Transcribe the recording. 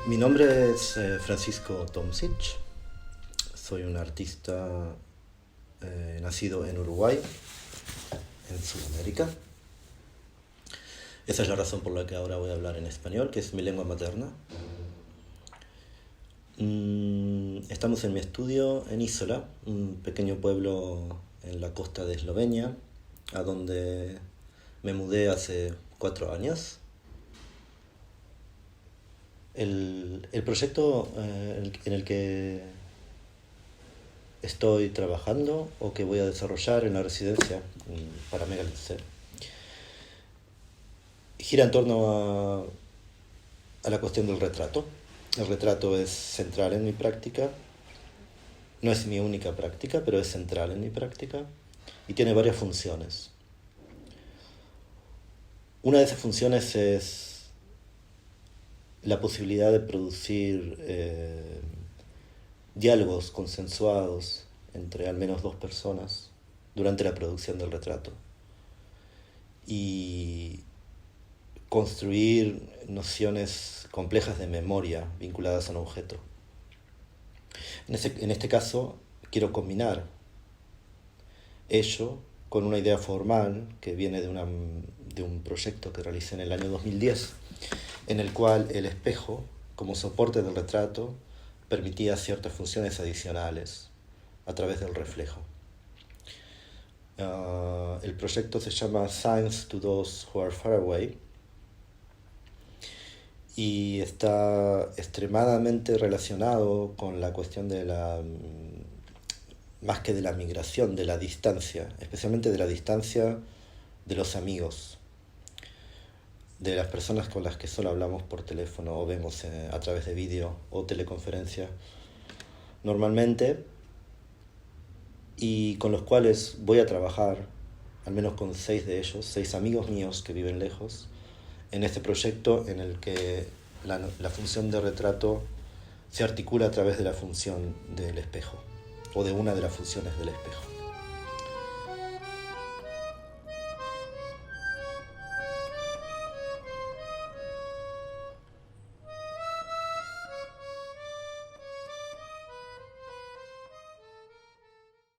Mi nombre es Francisco Tomsic, soy un artista nacido en Uruguay, en Sudamérica. Esa es la razón por la que ahora voy a hablar en español, que es mi lengua materna. Estamos en mi estudio en Isola, un pequeño pueblo en la costa de Eslovenia, a donde me mudé hace 4 años. El proyecto en el que estoy trabajando o que voy a desarrollar en la residencia para Megalitze gira en torno a la cuestión del retrato. El retrato es central en mi práctica, no es mi única práctica, pero es central en mi práctica y tiene varias funciones. Una de esas funciones es la posibilidad de producir diálogos consensuados entre al menos 2 personas durante la producción del retrato y construir nociones complejas de memoria vinculadas a un objeto. En este caso quiero combinar ello con una idea formal que viene de un proyecto que realicé en el año 2010, en el cual el espejo, como soporte del retrato, permitía ciertas funciones adicionales a través del reflejo. El proyecto se llama Signs to Those Who Are Far Away y está extremadamente relacionado con la cuestión de más que de la migración, de la distancia, especialmente de la distancia de los amigos, de las personas con las que solo hablamos por teléfono o vemos a través de vídeo o teleconferencia normalmente, y con los cuales voy a trabajar, al menos con 6 de ellos, 6 amigos míos que viven lejos, en este proyecto en el que la función de retrato se articula a través de la función del espejo, o de una de las funciones del espejo.